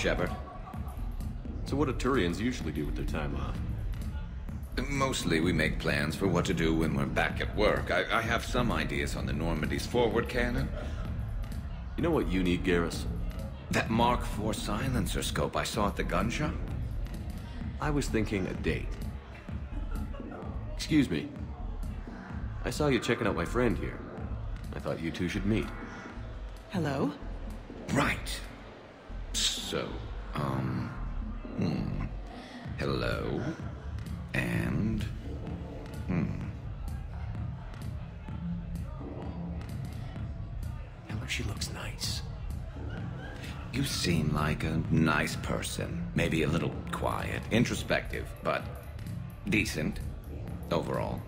Shepard. So what do Turians usually do with their time off? Mostly we make plans for what to do when we're back at work. I have some ideas on the Normandy's forward cannon. You know what you need, Garrus? That Mark IV silencer scope I saw at the gun shop? I was thinking a date. Excuse me. I saw you checking out my friend here. I thought you two should meet. Hello? Right. So, hello. And... Tell her she looks nice. You seem like a nice person. Maybe a little quiet, introspective, but decent overall.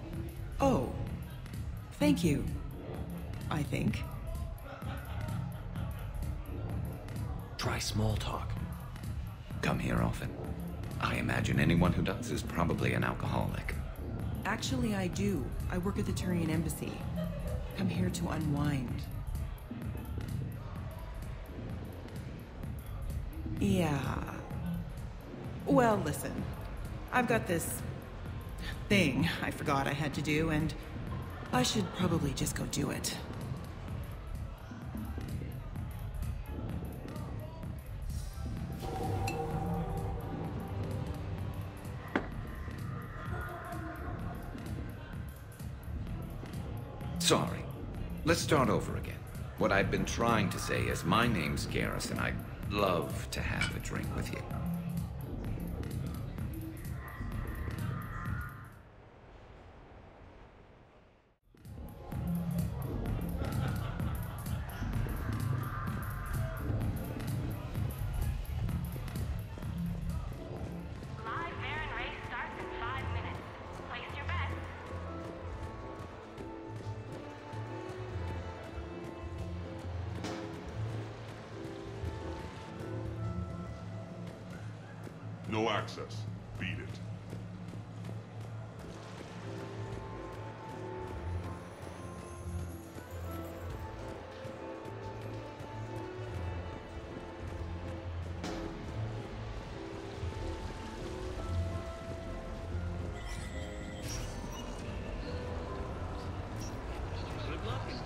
Oh. Thank you. I think. Try small talk. Come here often. I imagine anyone who does is probably an alcoholic. Actually, I do. I work at the Turian embassy. Come here to unwind. Yeah. Well, listen. I've got this thing I forgot I had to do, and I should probably just go do it. Sorry. Let's start over again. What I've been trying to say is my name's Garrus and I'd love to have a drink with you. No access. Beat it.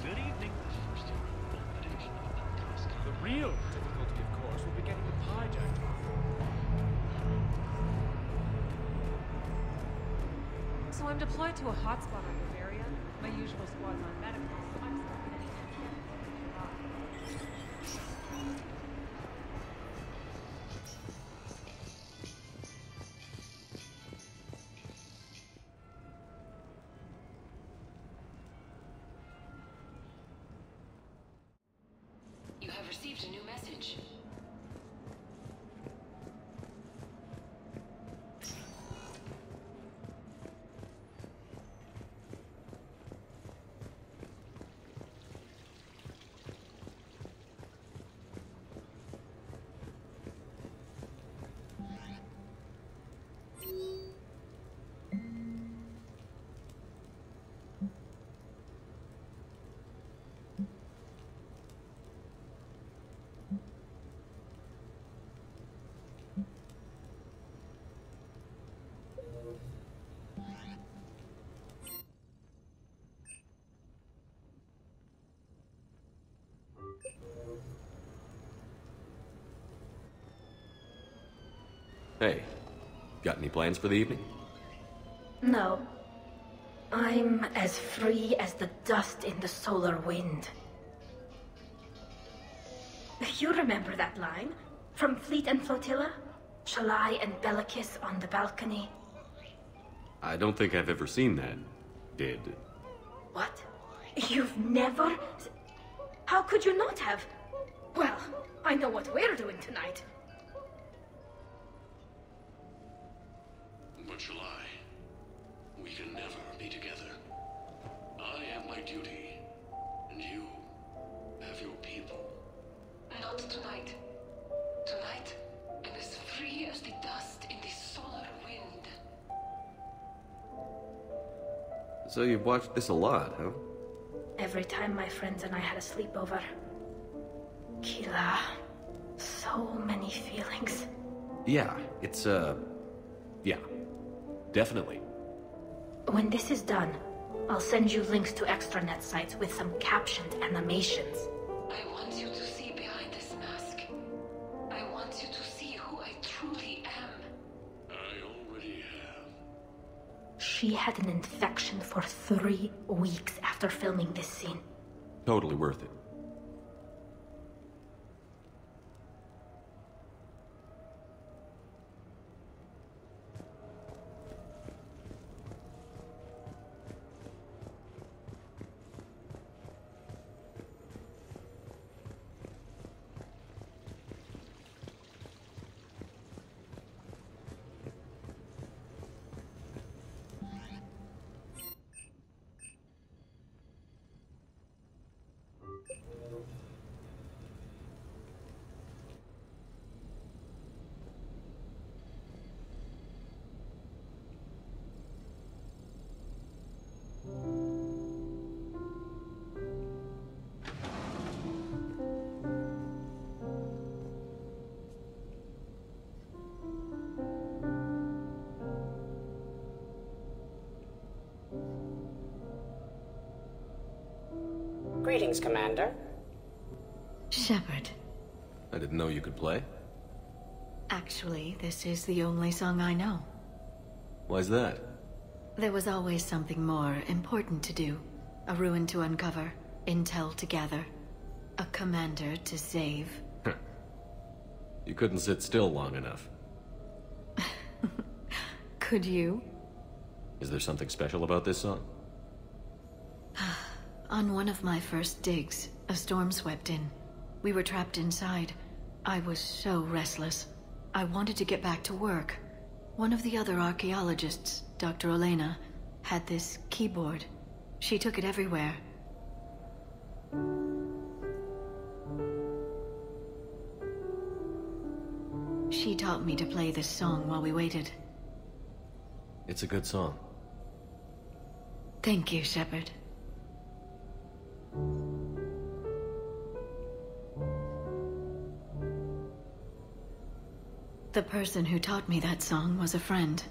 Good evening. The real difficulty, of course, will be getting the hijacked off. So I'm deployed to a hotspot on this area. My usual squad's on medical, so I'm stuck in any You have received a new message. Hey, got any plans for the evening? No. I'm as free as the dust in the solar wind. You remember that line? From Fleet and Flotilla? Shalai and Bellicus on the balcony? I don't think I've ever seen that. Did. What? You've never... How could you not have? Well, I know what we're doing tonight. But Shalai, we can never be together. I have my duty, and you have your people. Not tonight. Tonight, I'm as free as the dust in the solar wind. So you've watched this a lot, huh? Every time my friends and I had a sleepover. Kila. So so many feelings. Yeah, it's, yeah. Definitely. When this is done, I'll send you links to extranet sites with some captioned animations. I want you to see behind this mask. I want you to see who I truly am. I already have. She had an infection for 3 weeks after filming this scene. Totally worth it. Greetings, Commander. Shepard. I didn't know you could play. Actually, this is the only song I know. Why's that? There was always something more important to do. A ruin to uncover, intel to gather, a commander to save. You couldn't sit still long enough. Could you? Is there something special about this song? On one of my first digs, a storm swept in. We were trapped inside. I was so restless. I wanted to get back to work. One of the other archaeologists, Dr. Elena, had this keyboard. She took it everywhere. She taught me to play this song while we waited. It's a good song. Thank you, Shepard. The person who taught me that song was a friend.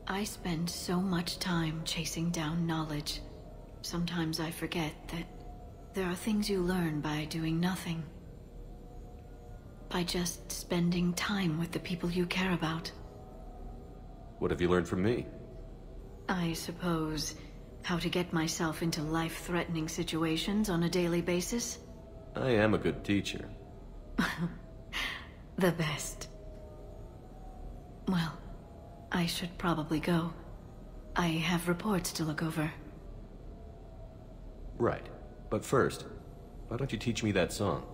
I spend so much time chasing down knowledge. Sometimes I forget that there are things you learn by doing nothing. By just spending time with the people you care about. What have you learned from me? I suppose how to get myself into life-threatening situations on a daily basis? I am a good teacher. The best. Well, I should probably go. I have reports to look over. Right. But first, why don't you teach me that song?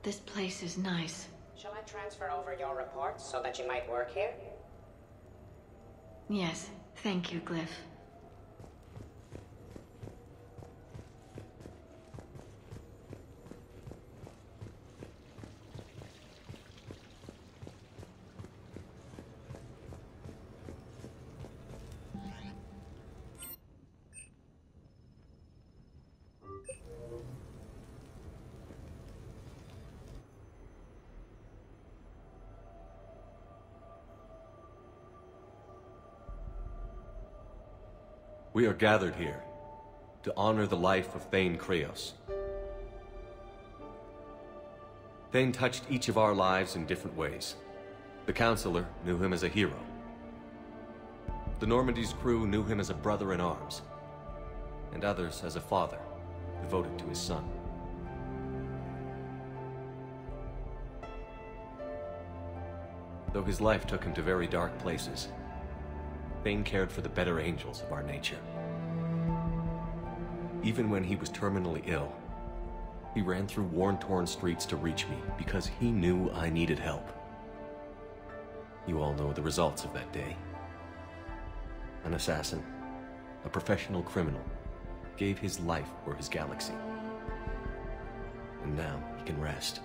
This place is nice. Shall I transfer over your reports so that you might work here? Yes, thank you, Glyph. We are gathered here to honor the life of Thane Kreos. Thane touched each of our lives in different ways. The Counselor knew him as a hero. The Normandy's crew knew him as a brother in arms, and others as a father devoted to his son. Though his life took him to very dark places, Thane cared for the better angels of our nature. Even when he was terminally ill, he ran through worn-torn streets to reach me because he knew I needed help. You all know the results of that day. An assassin, a professional criminal, gave his life for his galaxy. And now he can rest.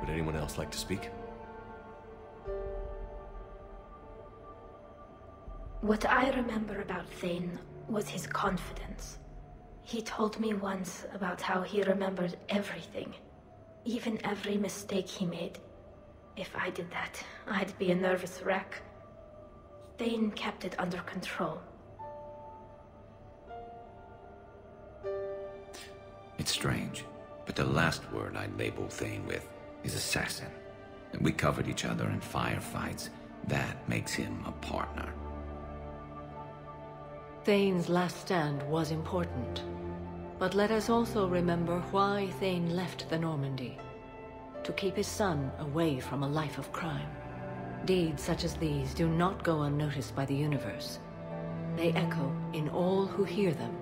Would anyone else like to speak? What I remember about Thane was his confidence. He told me once about how he remembered everything, even every mistake he made. If I did that, I'd be a nervous wreck. Thane kept it under control. It's strange, but the last word I'd label Thane with is assassin. And we covered each other in firefights. That makes him a partner. Thane's last stand was important. But let us also remember why Thane left the Normandy. To keep his son away from a life of crime. Deeds such as these do not go unnoticed by the universe. They echo in all who hear them.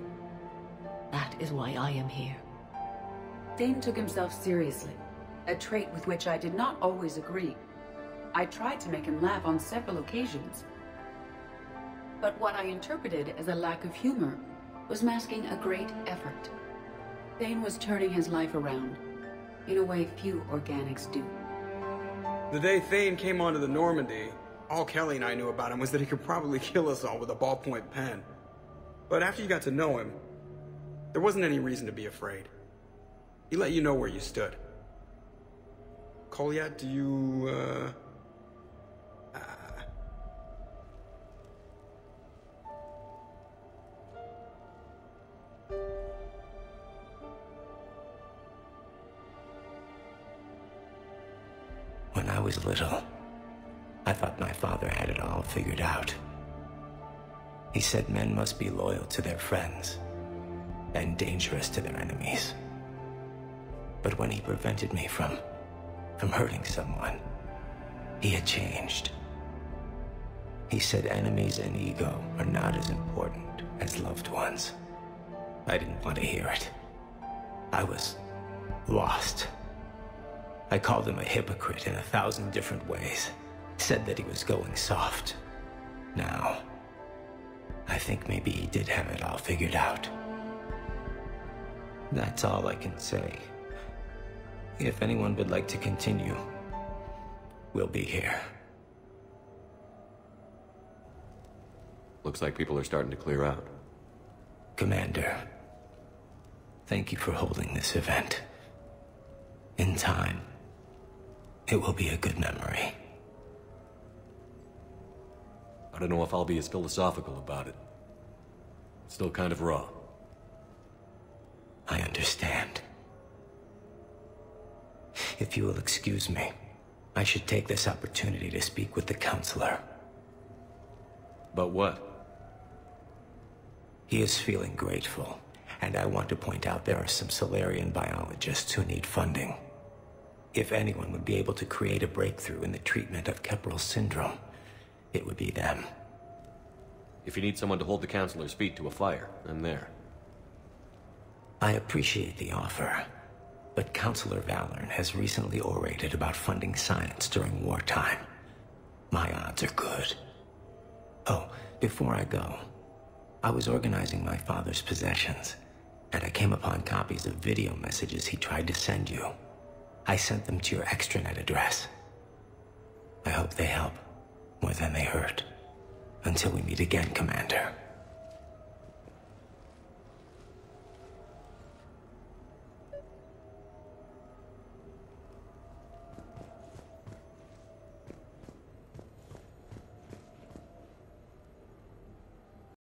That is why I am here. Thane took himself seriously, a trait with which I did not always agree. I tried to make him laugh on several occasions. But what I interpreted as a lack of humor was masking a great effort. Thane was turning his life around, in a way few organics do. The day Thane came onto the Normandy, all Kelly and I knew about him was that he could probably kill us all with a ballpoint pen. But after you got to know him, there wasn't any reason to be afraid. He let you know where you stood. Kolyat, do you, When I was little, I thought my father had it all figured out. He said men must be loyal to their friends and dangerous to their enemies. But when he prevented me from hurting someone, he had changed. He said enemies and ego are not as important as loved ones. I didn't want to hear it. I was lost. I called him a hypocrite in 1,000 different ways. Said that he was going soft. Now, I think maybe he did have it all figured out. That's all I can say. If anyone would like to continue, we'll be here. Looks like people are starting to clear out. Commander, thank you for holding this event. In time, it will be a good memory. I don't know if I'll be as philosophical about it. It's still kind of raw. I understand. If you will excuse me, I should take this opportunity to speak with the counselor. About what? He is feeling grateful, and I want to point out there are some Solarian biologists who need funding. If anyone would be able to create a breakthrough in the treatment of Keppel syndrome, it would be them. If you need someone to hold the counselor's feet to a fire, I'm there. I appreciate the offer, but Counselor Valorn has recently orated about funding science during wartime. My odds are good. Oh, before I go, I was organizing my father's possessions, and I came upon copies of video messages he tried to send you. I sent them to your extranet address. I hope they help more than they hurt. Until we meet again, Commander.